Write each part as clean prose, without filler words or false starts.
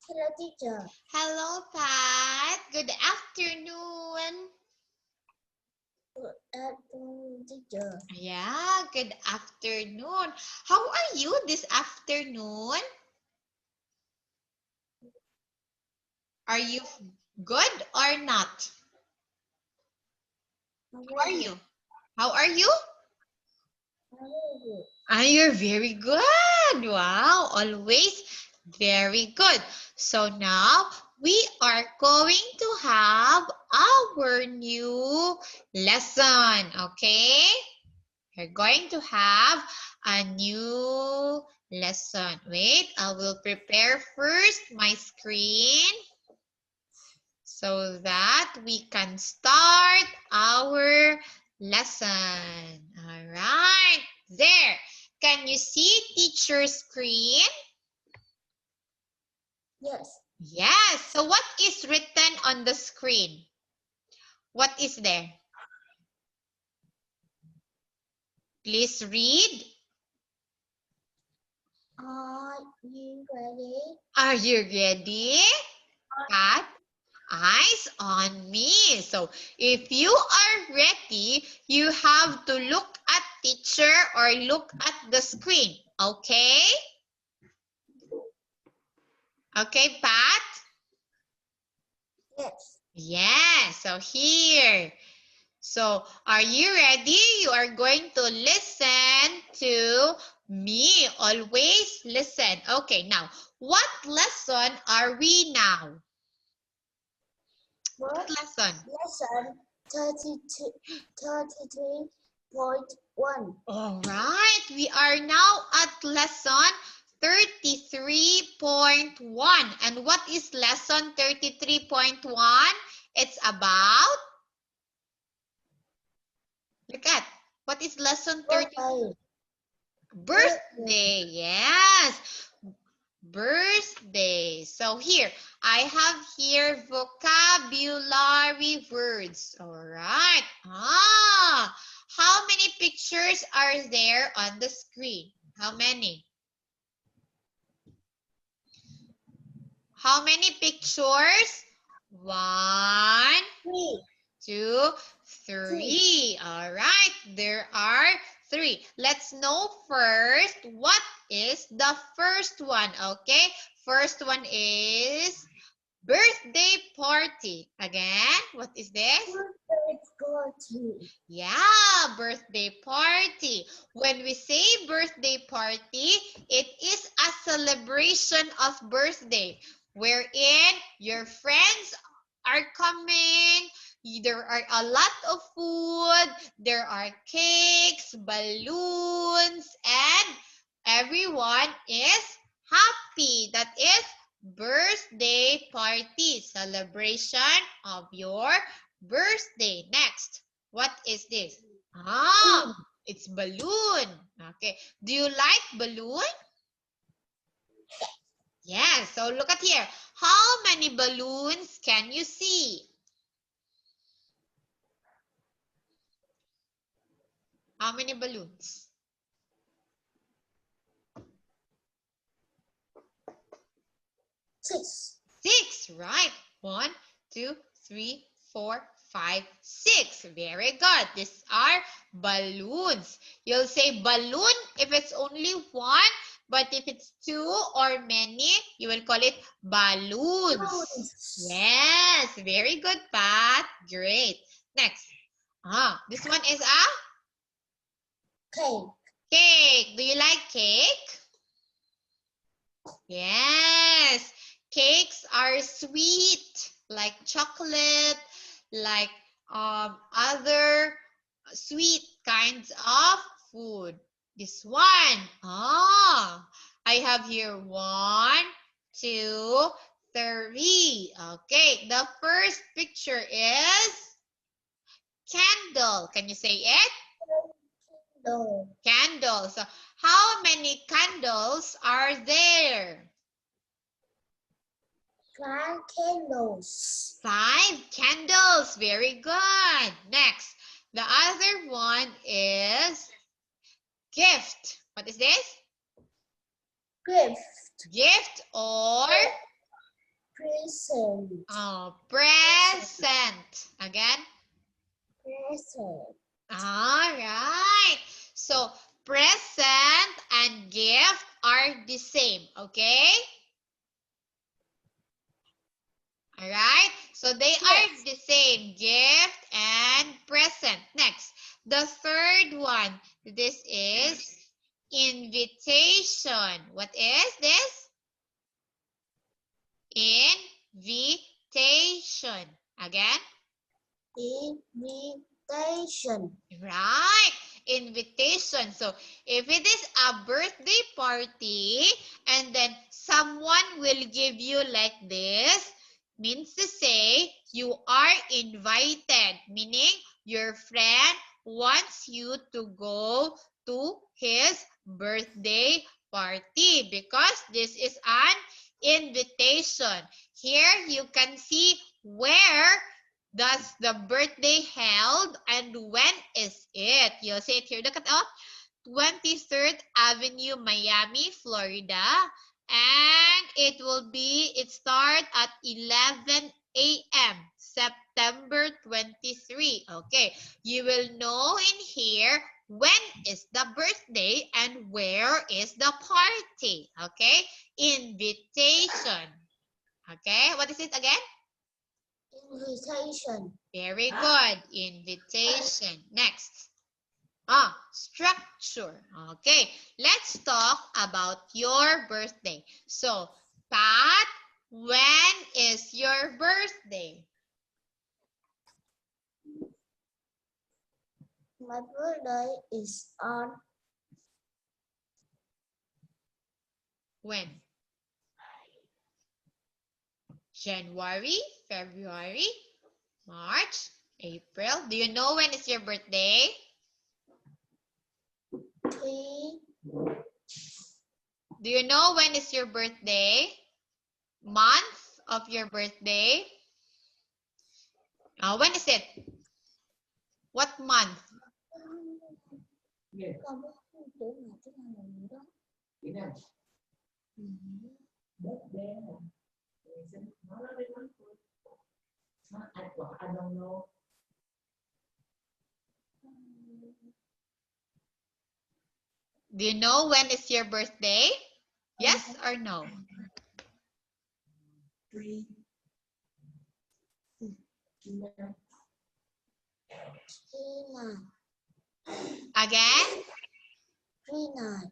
Hello, teacher. Hello, Pat. Good afternoon. Good afternoon, teacher. Yeah, good afternoon. How are you this afternoon? Are you good or not? How are you? How are you? You're very good. Wow, always very good. So now we are going to have our new lesson, okay? We're going to have a new lesson. Wait, I will prepare first my screen so that we can start our lesson. All right, there. Can you see teacher's screen? Yes. Yes. So what is written on the screen? What is there? Please read. Are you ready? Are you ready? Pat? Eyes on me. So if you are ready, you have to look at teacher or look at the screen. Okay? Okay, Pat? Yes. Yes. So here. So are you ready? You are going to listen to me. Always listen. Okay, now, what lesson are we now? What What? lesson? Lesson 33.1. All right, we are now at lesson 33.1. And what is lesson 33.1? It's about, look at, what is lesson 30? Birthday. Birthday, yes. Birthday. So here, I have here vocabulary words. All right. How many pictures are there on the screen? How many? How many pictures? 1, 3. 2, 3. 3. All right, there are 3. Let's know first what is the first one. Okay, first one is birthday party. Again, what is this? Birthday party. Yeah, birthday party. When we say birthday party, it is a celebration of birthday wherein your friends are coming. There are a lot of food. There are cakes, balloons, and everyone is happy. That is birthday party, celebration of your birthday. Next, what is this? Balloon. It's balloon. Okay. Do you like balloon? Yes. So look at here. How many balloons can you see? How many balloons? 6. 6, right? 1, 2, 3, 4, 5, 6. Very good. These are balloons. You'll say balloon if it's only one, but if it's two or many, you will call it balloons. Balloons. Yes, very good, Pat. Great. Next. This one is a Cake. cake. Do you like cake? Yes. Cakes are sweet, like chocolate, like other sweet kinds of food. This one. I have here 1, 2, 3. Okay, the first picture is candle. Can you say it? No. Candles. So how many candles are there? 5 candles. 5 candles. Very good. Next, the other one is gift. What is this? Gift. Gift or Present. Oh, present. Again. Present. All right. So, present and gift are the same, okay? All right. So, they are Yes. the same, gift and present. Next, the third one. This is invitation. What is this? Invitation. Again. Invitation. Right. Invitation. So, if it is a birthday party and then someone will give you like this, means to say you are invited, meaning your friend wants you to go to his birthday party because this is an invitation. Here you can see where does the birthday held and when is it? You'll see it here. Look at 23rd Avenue, Miami, Florida. And it start at 11 a.m. September 23. Okay, you will know in here when is the birthday and where is the party. Okay, invitation. Okay, what is it again? Invitation. Very good. Invitation. Next. Structure. Okay, let's talk about your birthday. So, Pat, when is your birthday? My birthday is on When? January, February, March, April. Do you know when is your birthday? 3. Do you know when is your birthday? Month of your birthday? When is it? What month? I don't know. Do you know when is your birthday? Yes or no? 3. Again? 3/9.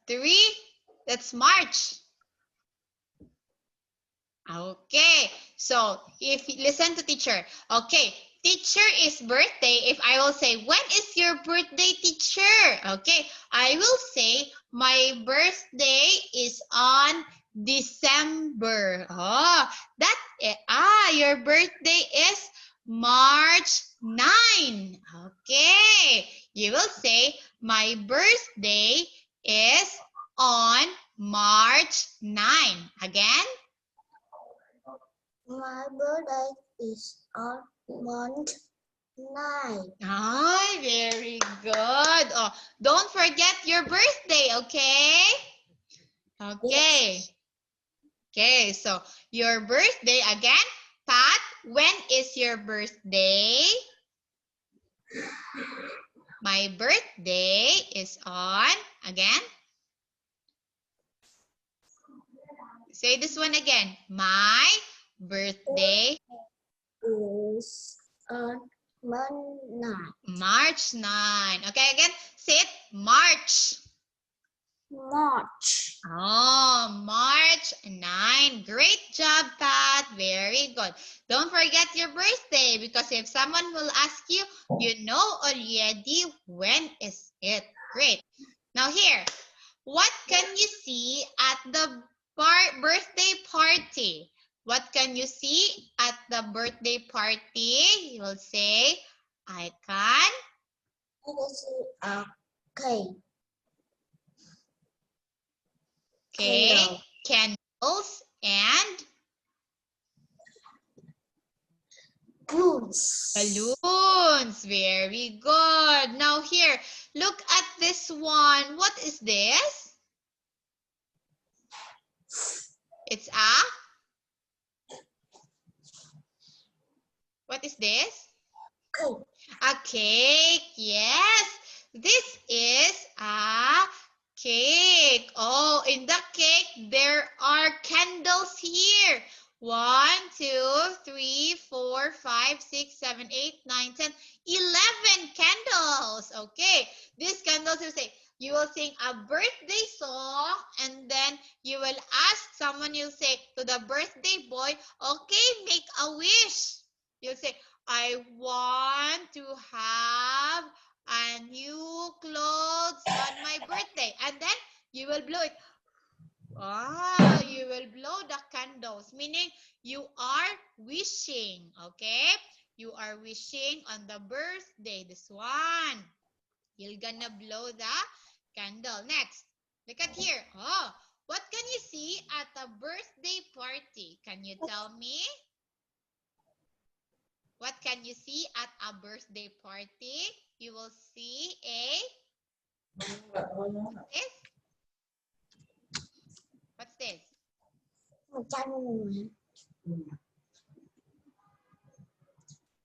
3? That's March. Okay. So, if you listen to teacher. Okay. Teacher is birthday. If I will say, when is your birthday, teacher? Okay. I will say, my birthday is on December. Your birthday is March 9. Okay. You will say, my birthday is on March 9. Again? My birthday is on month 9. Very good. Don't forget your birthday, okay? Okay. Yes. Okay, so your birthday again. Pat, when is your birthday? My birthday is on, again. Say this one again. My birthday Is on month 9. March 9. Okay, again. Say it. March. March. March 9. Great job, Pat. Very good. Don't forget your birthday because if someone will ask you, you know already when is it. Great. Now here, what can you see at the birthday party? What can you see at the birthday party? You will say, I can. I can see a cake. Okay, Candle. candles and Balloons. balloons. Very good. Now here, look at this one. What is this? It's a, what is this? Cake. A cake. Yes, this is a cake. Oh, in the cake, there are candles here. 1, 2, 3, 4, 5, 6, 7, 8, 9, 10, 11 candles. Okay, these candles you will sing a birthday song, and then you will ask someone, you'll say to the birthday boy, okay, make a wish. You'll say, I want to have a new clothes on my birthday. And then you will blow it. Ah, you will blow the candles, meaning you are wishing, okay? You are wishing on the birthday, this one. You're gonna blow the candle. Next, look at here. Oh, what can you see at a birthday party? Can you tell me? What can you see at a birthday party? You will see this. What's this?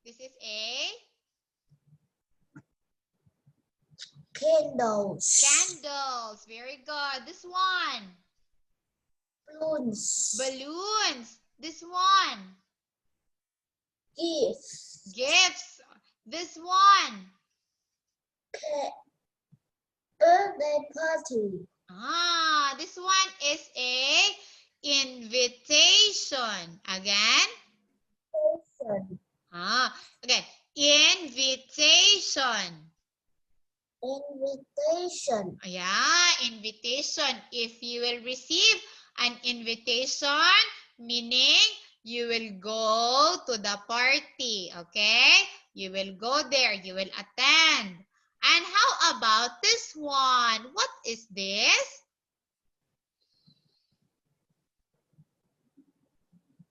This is a Candles. candles. Very good. This one. Balloons. Balloons. This one. Gifts. Gifts. This one. Birthday party. Ah, this one is a invitation. Again. Person. Ah, okay. Invitation. Invitation. Yeah, invitation. If you will receive an invitation, meaning you will go to the party, okay? You will go there, you will attend. And how about this one? What is this?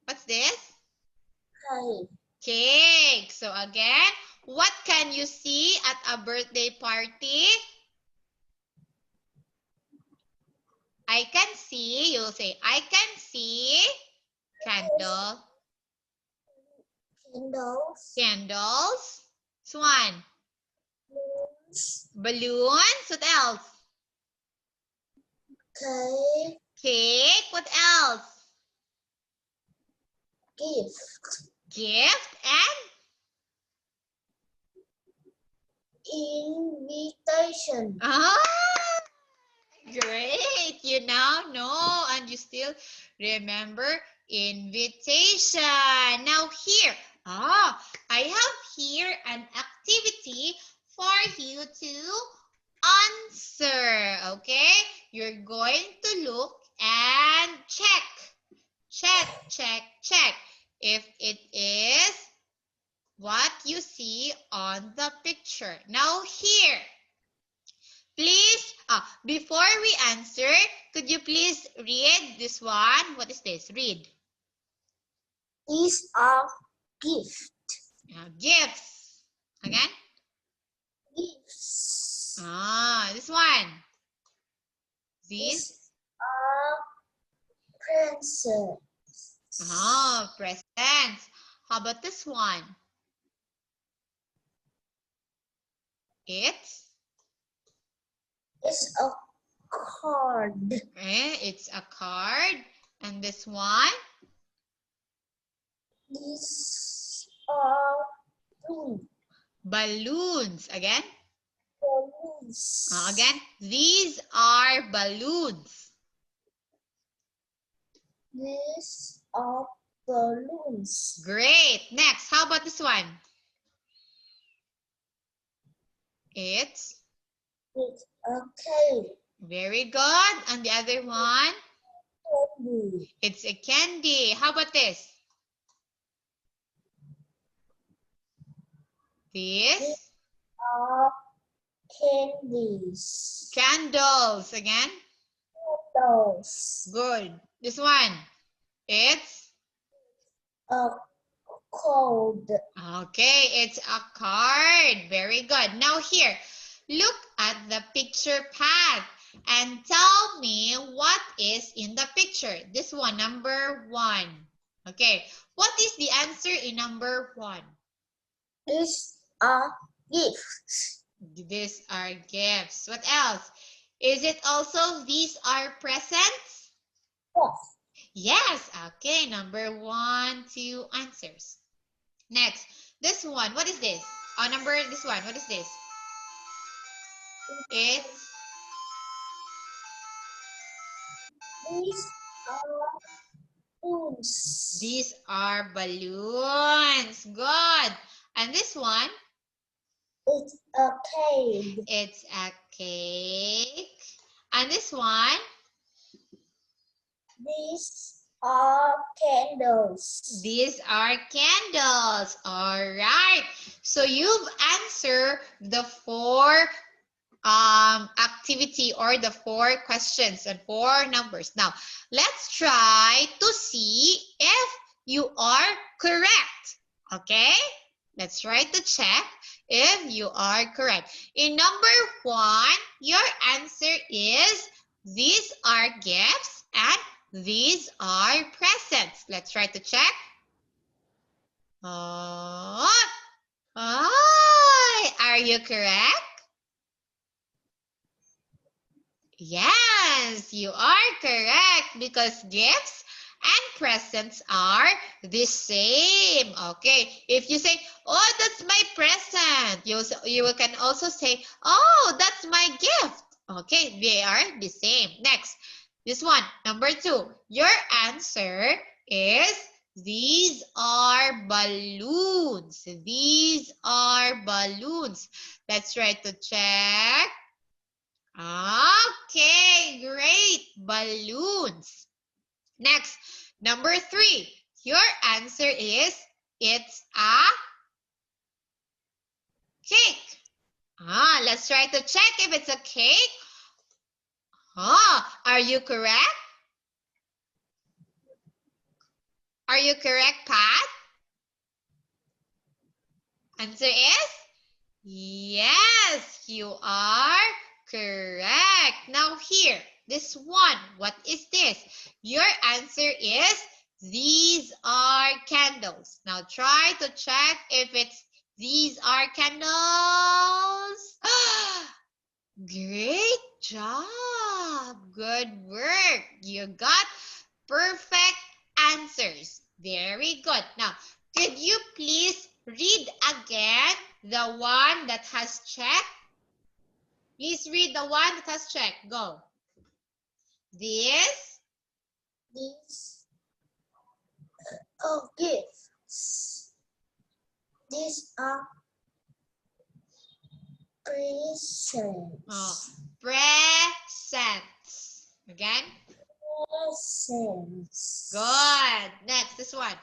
What's this? Cake. Cake. So again, what can you see at a birthday party? I can see, you'll say, I can see candle, Candles. candles. Swan, Balloons. balloons. What else? Cake. Cake. What else? Gift. Gift and Invitation. Great. You now know and you still remember invitation. Now here, I have here an activity for you to answer. Okay? You're going to look and check. Check if it is what you see on the picture. Now here, please, before we answer, could you please read this one? What is this? Read. These are gifts. Gifts. Again? Gifts. This one. These? These are presents. Presents. How about this one? It's a card. it's a card. And this one? These are balloons. Balloons. Again? Balloons. Again, these are balloons. These are balloons. Great. Next, how about this one? It's a cake. very good. And the other one? Candy. It's a candy. How about this? This? Are candies. Candles. Again? Candles. Good. This one? It's? A code. Okay, it's a card. Very good. Now here, look at the picture path. and tell me what is in the picture. This one, number 1. Okay, what is the answer in number 1? These are gifts. These are gifts. What else? Is it also these are presents? Yes. Yes. Okay, number 1, 2 answers. Next, this one. What is this? Oh, this one. What is this? It's These are balloons. these are balloons. Good. And this one? It's a cake. It's a cake. And this one? These are candles. These are candles. All right. So you've answered the 4 activity or the 4 questions and 4 numbers. Now, let's try to see if you are correct. Okay? Let's try to check if you are correct. In number 1, your answer is these are gifts and these are presents. Let's try to check. Oh, are you correct? Yes, you are correct because gifts and presents are the same. Okay, if you say, oh, that's my present, you can also say, oh, that's my gift. Okay, they are the same. Next, this one, number 2. Your answer is these are balloons. These are balloons. Let's try to check. Okay, great. Balloons. Next, number 3. Your answer is it's a cake. Let's try to check if it's a cake. Are you correct? Are you correct, Pat? Answer is yes, you are correct. Now here, this one, what is this? Your answer is these are candles. Now try to check if it's these are candles. Great job. Good work. You got perfect answers. Very good. Now, could you please read again the one that has checked? Please read the one that has checked. Go. These are gifts. These are presents. Presents. Again. Presents. Good. Next, this one.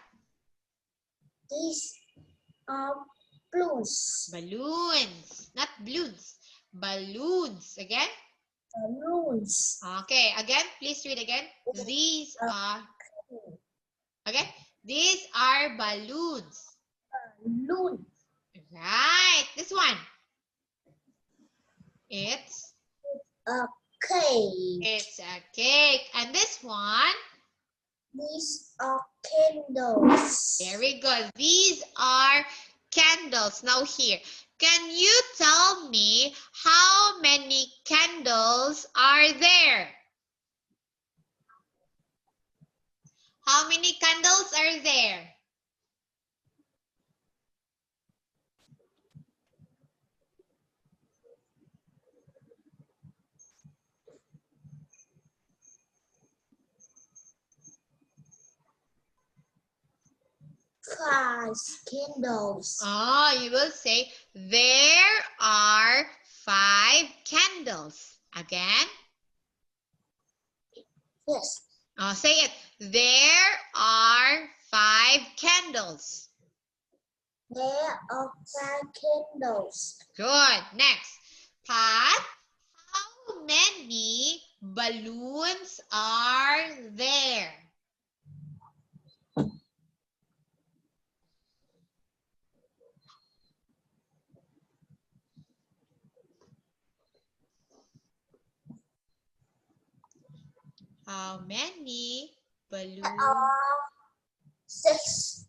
These are balloons. Balloons. Not balloons. Balloons. Again. Balloons. Okay. Again, please read again. These are. Okay. These are balloons. Balloon. Right. This one. It's A cake. It's a cake. And this one? These are candles. Very good. These are candles. Now here, can you tell me how many candles are there? How many candles are there? Five candles. You will say there are 5 candles. Again? Yes. Say it. There are 5 candles. There are 5 candles. Good. Next. Pat, how many balloons are there? How many balloons? Six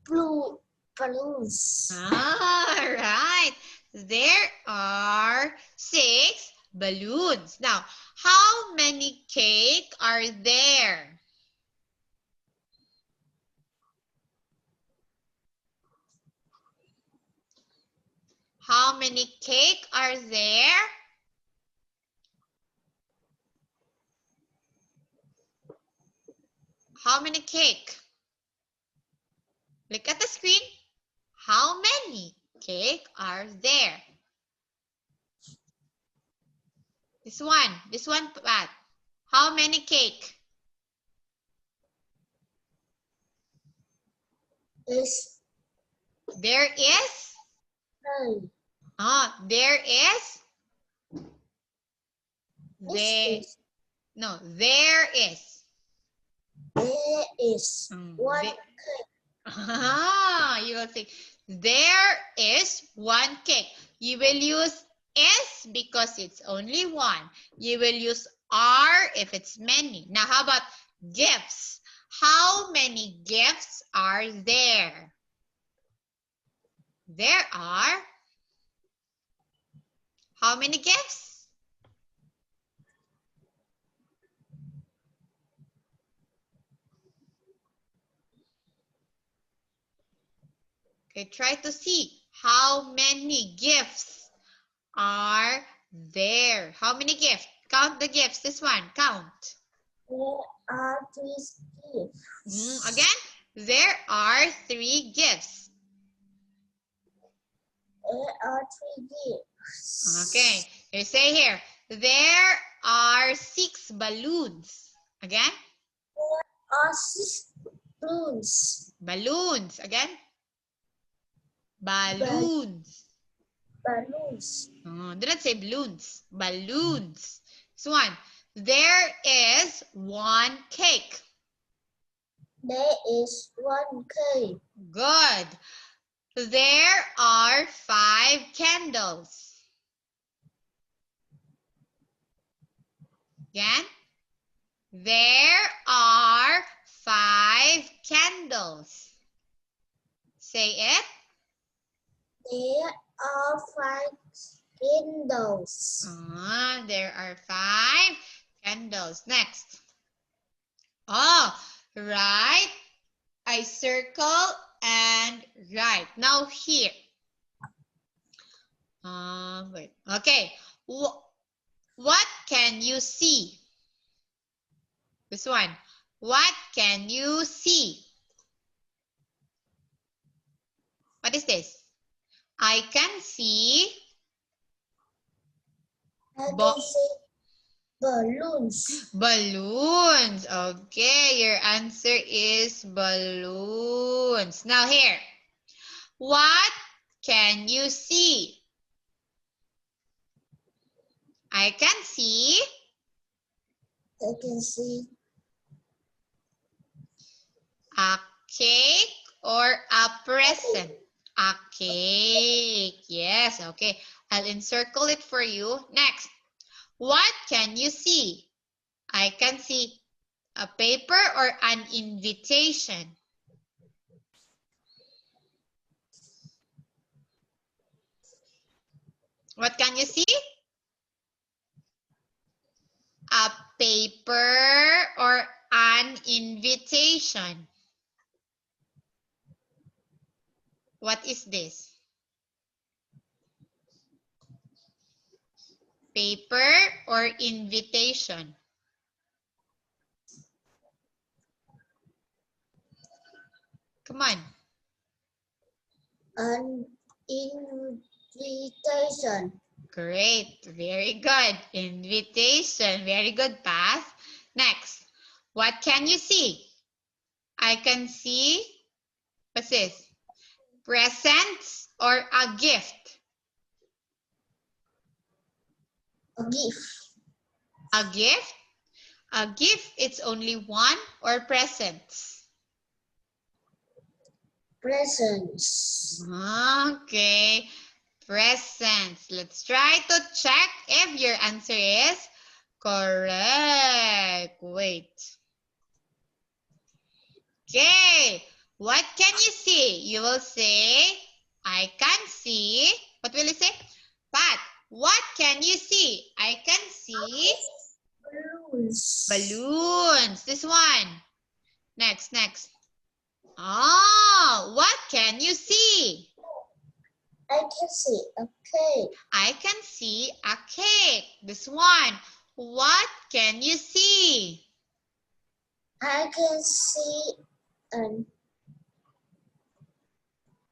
balloons. All right. There are 6 balloons. Now, how many cake are there? How many cake are there? How many cake? Look at the screen. How many cake are there? This one, Pat. How many cake? There is? There is? No, there is. There is one There. cake. You will say, there is one cake. You will use is because it's only one. You will use are if it's many. Now, how about gifts? How many gifts are there? There are how many gifts? Okay, try to see how many gifts are there. How many gifts? Count the gifts. This one, count. There are 3 gifts. Again, there are 3 gifts. There are 3 gifts. Okay, you say here, there are 6 balloons. Again? There are 6 balloons. Balloons. Again? Balloons. Balloons. Do not say balloons. Balloons. This one. There is 1 cake. There is 1 cake. Good. There are 5 candles. Again? There are 5 candles. Say it. There are 5 candles. There are 5 candles. Next. Oh, right. I circle and write. Now here. Wait. Okay. What can you see? This one. What can you see? What is this? I can see. I can see balloons. Balloons. Okay, your answer is balloons. Now here. What can you see? I can see. I can see A cake or a present? A cake. Yes, okay. I'll encircle it for you. Next. What can you see? I can see a paper or an invitation. What can you see? A paper or an invitation. What is this? Paper or invitation? Come on. an invitation. Great. Very good. Invitation. Very good, Path. Next. What can you see? I can see, what's this? Presents or a gift? A gift. A gift? A gift, it's only one or presents? Presents. Okay. Presents. Let's try to check if your answer is correct. like, wait. Okay, what can you see? You will say, I can see. What will you say? Pat, what can you see? I can see Balloons. balloons. This one. Next, next. Oh, what can you see? I can see a cake. I can see a cake. This one. What can you see? I can see an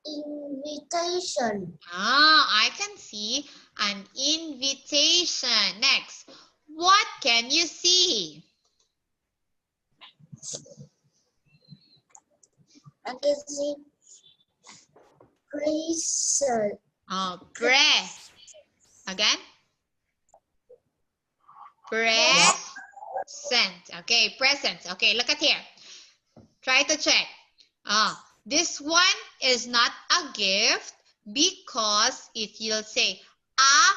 invitation. I can see an invitation. Next. What can you see? I can see present. Oh, Again. Present. Okay, present. Okay, look at here. Try to check. This one is not a gift because if you'll say a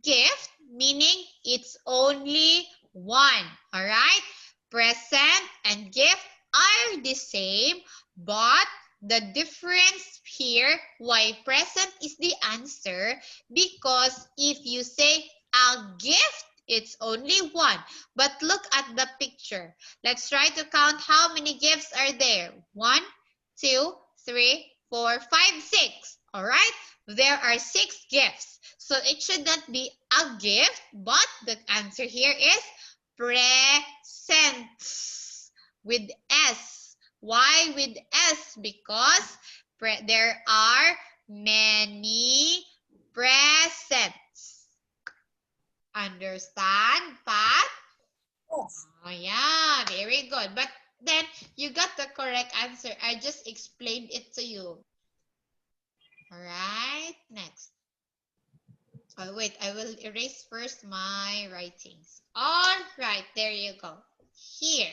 gift, meaning it's only one. All right? Present and gift are the same, but the difference here, why present is the answer, because if you say a gift, it's only one. But look at the picture. Let's try to count how many gifts are there. 1, 2, 3, 4, 5, 6. All right? There are 6 gifts. So it should not be a gift, but the answer here is present with S. Why with S? Because there are many presents. Understand, Pat? Yes. Oh, yeah, very good. But then you got the correct answer. I just explained it to you. All right, next. Oh, wait, I will erase first my writings. All right, there you go. Here.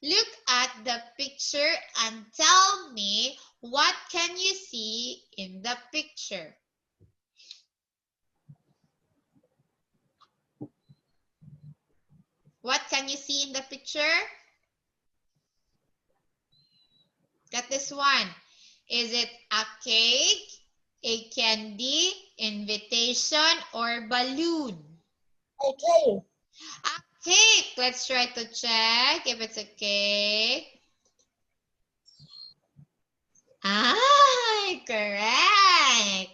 Look at the picture and tell me what can you see in the picture? What can you see in the picture? Got this one. Is it a cake, a candy, invitation, or balloon? Okay. A cake. Let's try to check if it's a cake. Correct.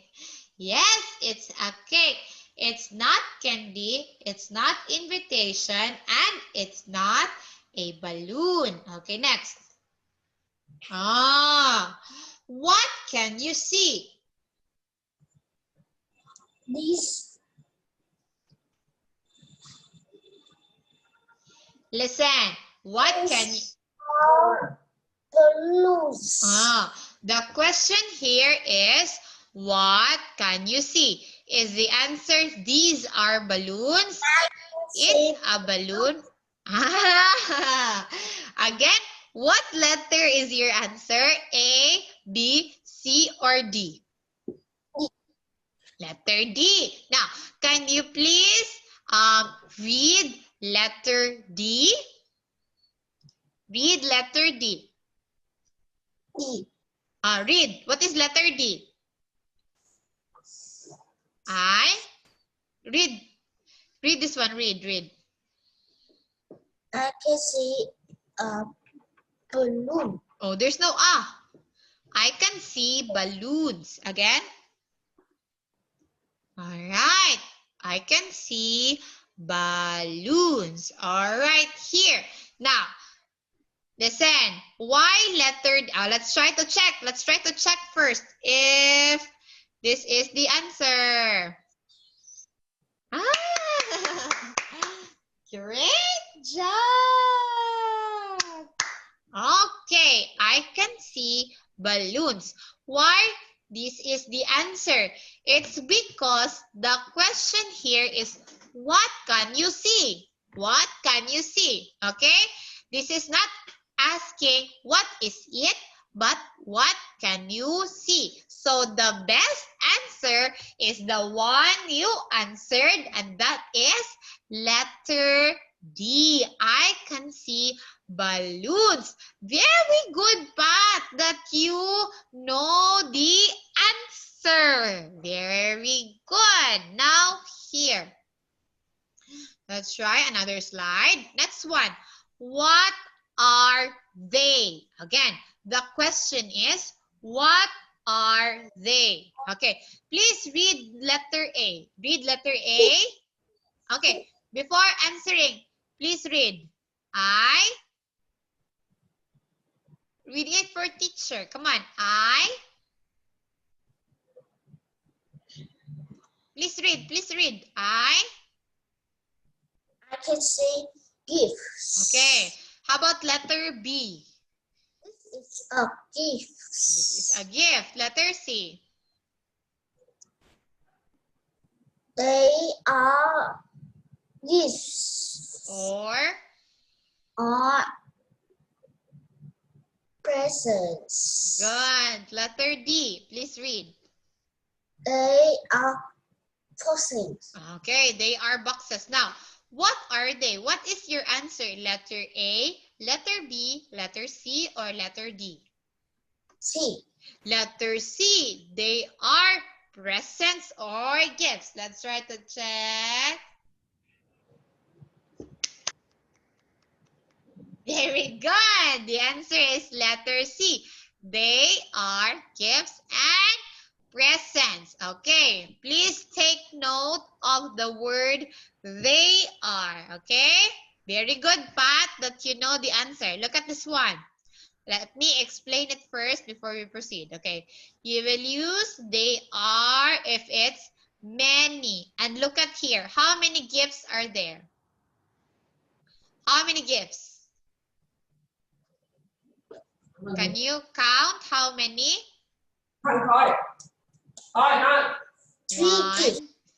Yes, it's a cake. It's not candy, it's not invitation, and it's not a balloon. Okay, next. What can you see? These Listen, what can you... are balloons. The question here is, what can you see? Is the answer, these are balloons? It's a balloon. Again, what letter is your answer? A, B, C, or D? Letter D. Now, can you please read letter D? Read letter D. D. Read. What is letter D? Read. Read this one. Read. I can see a balloon. Oh, there's no A. I can see balloons. Again. All right. I can see balloons. All right. Here. Now, listen. Why letter D? Let's try to check. Let's try to check first if this is the answer. Great job. Okay, I can see balloons. Why? This is the answer. It's because the question here is, what can you see? What can you see? Okay? This is not asking what is it, but what can you see? So the best answer is the one you answered, and that is letter D. I can see balloons. Very good, Pat, that you know the answer. Very good. Now here. Let's try another slide. Next one. What are they? Again, the question is, what are they? Okay, please read letter A. Read letter A. Okay, before answering, please read. Read it for teacher. Come on. Please read. Please read. I can see gifts. Okay. How about letter B? This is a gift. This is a gift. Letter C. They are gifts. Or Are presents. good. Letter D. Please read. They are boxes. Okay, they are boxes. Now, what are they? What is your answer? Letter A, letter B, letter C, or letter D? C. Letter C. They are presents or gifts. Let's write the check. Very good. The answer is letter C. They are gifts and presents. Okay, please take note of the word they are. Okay, very good, Pat, that you know the answer. Look at this one. Let me explain it first before we proceed. Okay, you will use they are if it's many. And look at here. How many gifts are there? How many gifts? Can you count how many?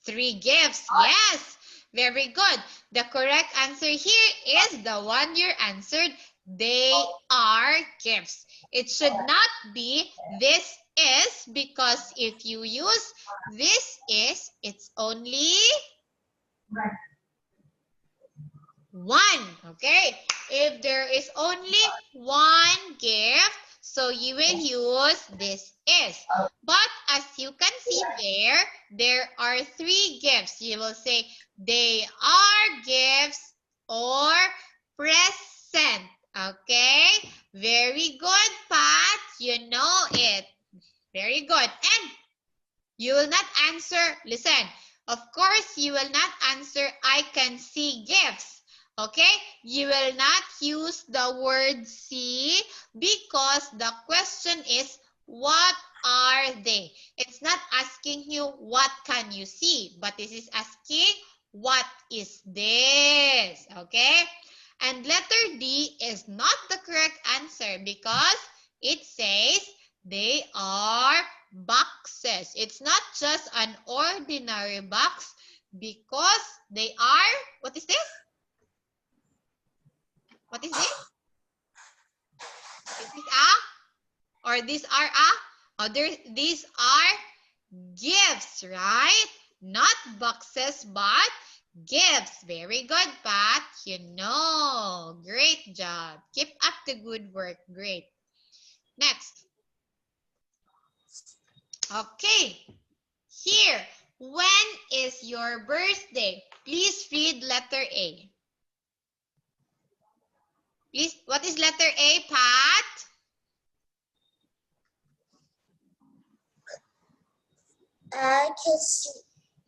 Three gifts. Yes, very good. The correct answer here is the one you answered. They are gifts. It should not be this is, because if you use this is, it's only one. Okay, if there is only one gift, so you will use this is. But as you can see there are three gifts. You will say they are gifts or present. Okay, very good, Pat. You know it. Very good. And you will not answer, listen, of course, you will not answer I can see gifts. Okay, you will not use the word see because the question is what are they? It's not asking you what can you see, but this is asking what is this? Okay, and letter D is not the correct answer because it says they are boxes. It's not just an ordinary box because they are, what is this? What is this? Is this a? Or these are a? These are gifts, right? Not boxes, but gifts. Very good, Pat. You know. Great job. Keep up the good work. Great. Next. Okay. Here. When is your birthday? Please read letter A. Please, what is letter A, Pat? I can see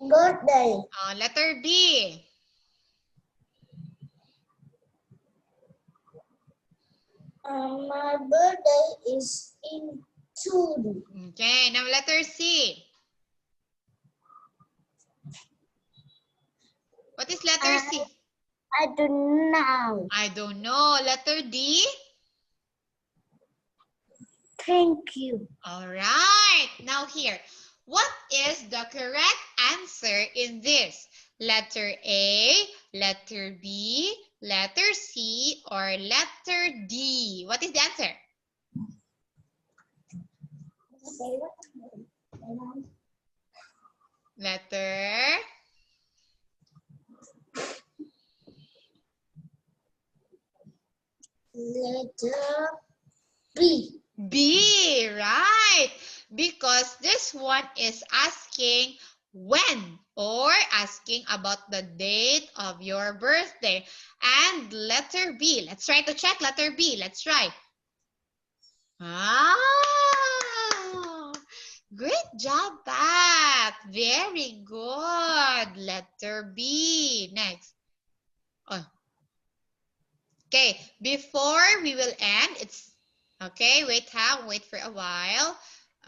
birthday. Letter B. My birthday is in June. Okay, now letter C. What is letter C? I don't know. I don't know. Letter D. Thank you. All right. Now here. What is the correct answer in this? Letter A, letter B, letter C, or letter D? What is the answer? Letter B. B, right? Because this one is asking when or asking about the date of your birthday. And letter B, let's try to check letter B. Let's try. Ah, great job, Pat. Very good. Letter B. Next. Oh. Okay, before we will end, it's okay. Wait for a while.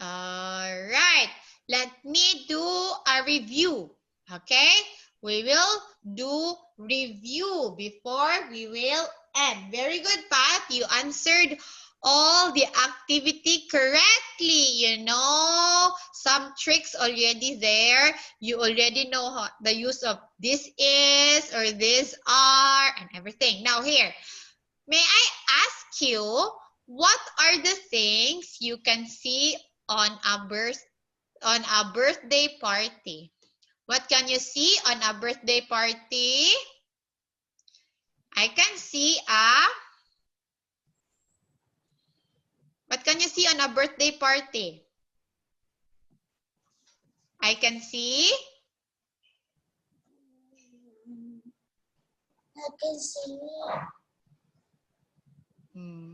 All right, let me do a review. Okay, we will do review before we will end. Very good, Pat. You answered all the activity correctly. You know some tricks already there. You already know how, the use of this is or this are and everything. Now here, may I ask you, what are the things you can see on a birthday party? What can you see on a birthday party? I can see what can you see on a birthday party? I can see I can see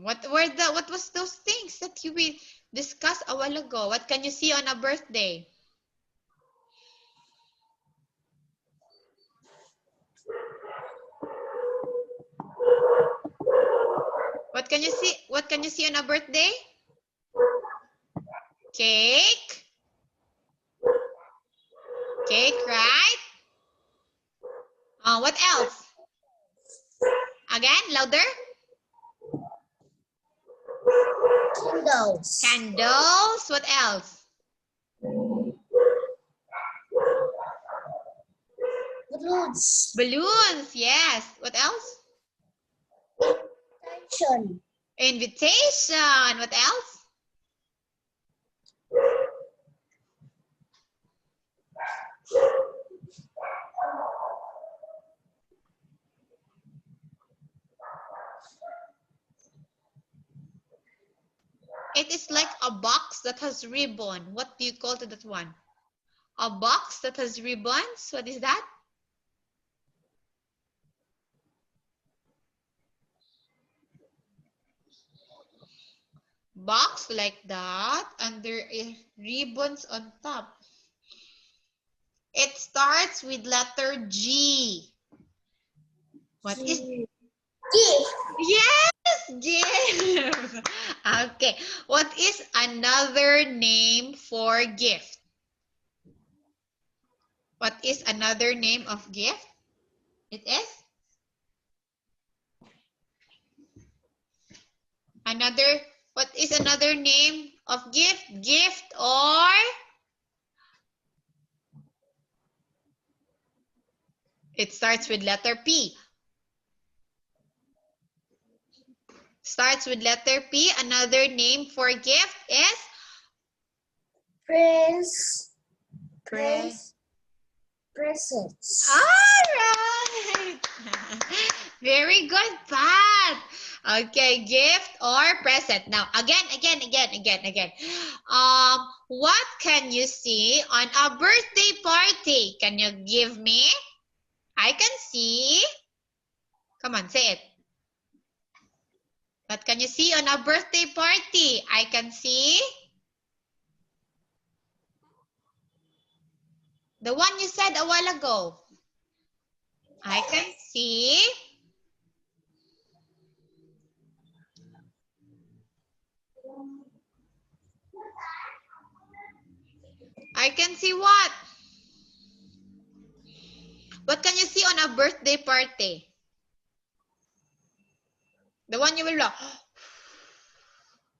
what was those things that we discussed a while ago? What can you see on a birthday? What can you see? What can you see on a birthday? Cake. Cake, right? What else? Again, louder. candles. Candles. What else? Balloons. Balloons. Yes. What else? Invitation. Invitation. What else? It is like a box that has ribbon. What do you call to that one? A box that has ribbons. What is that? Box like that, and there is ribbons on top. It starts with letter G. What is? Gift. Yes, gift. Okay. What is another name for gift? What is another name of gift? It is another. What is another name of gift? Gift or it starts with letter P. Starts with letter P. Another name for gift is Presents. all right. Very good, Pat. Okay, gift or present. Now, again. What can you see on a birthday party? Can you give me? I can see. Come on, say it. What can you see on a birthday party? I can see. The one you said a while ago. I can see. I can see what? What can you see on a birthday party? The one you will look.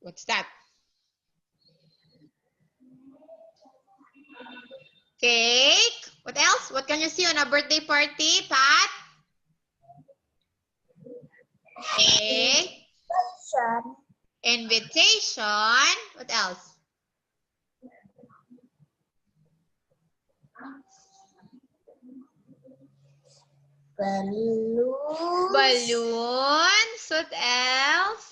What's that? Cake. What else? What can you see on a birthday party, Pat? Cake. Invitation. What else? Balloons. Balloons. What else?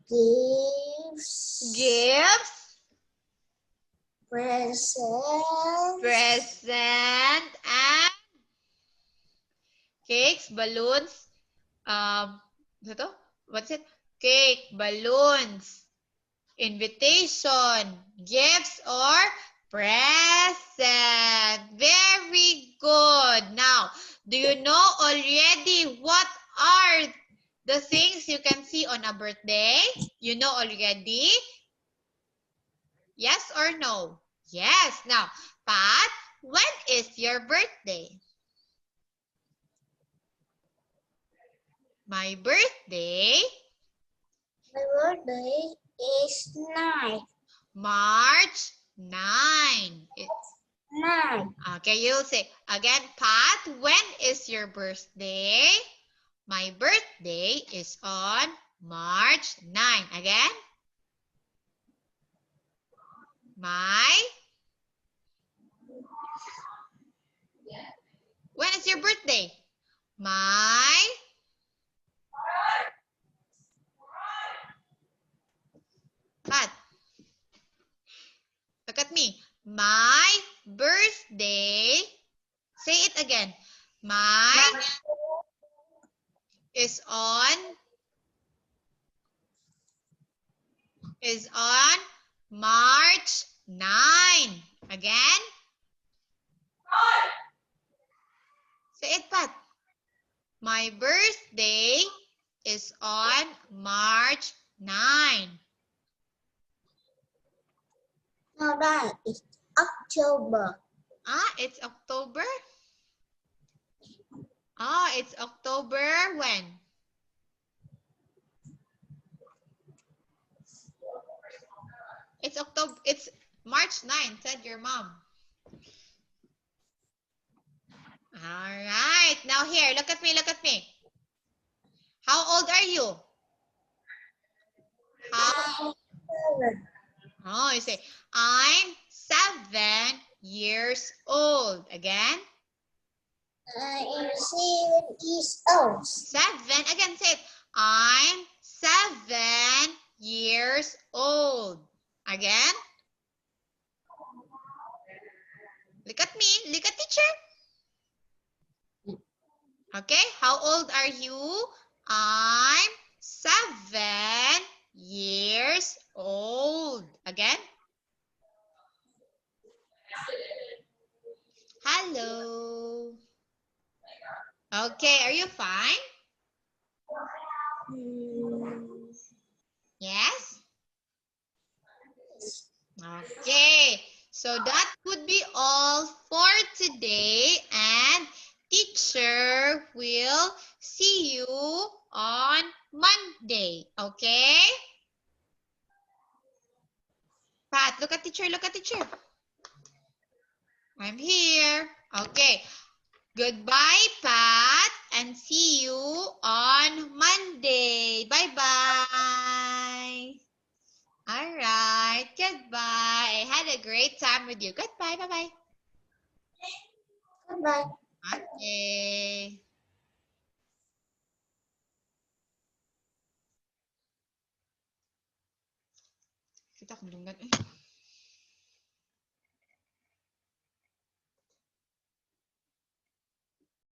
Gifts. Gifts. Presents. Present. And cakes, balloons. Ano to? What's it? Cake, balloons, invitation, gifts, or present. Very good. Now, do you know already what are the things you can see on a birthday? You know already? Yes or no? Yes. Now, Pat, when is your birthday? My birthday, My birthday is 9. March 9. 9. Okay, you'll say, again, Pat, when is your birthday? My birthday is on March 9. Again? When is your birthday? Pat, look at me. My birthday, say it again. My is on March 9. Again? Say it, Pat. My birthday is on March 9. No, that is October. It's October? It's October when? It's October. It's March 9, said your mom. All right. Now here, look at me, look at me. How old are you? You say, I'm 7 years old. Again? I am 7 years old. 7. Again, say it. I'm 7 years old. Again? Look at me. Look at teacher. Okay. How old are you? I'm 7 years old. Again? Hello. Okay. Are you fine? Yes? Okay, so that would be all for today, and teacher will see you on Monday, okay? Pat, look at teacher, look at teacher. I'm here. Okay, goodbye, Pat, and see you on Monday. Bye-bye. All right, goodbye. I had a great time with you. Goodbye, bye-bye. Goodbye. Okay. Kita kebelungan.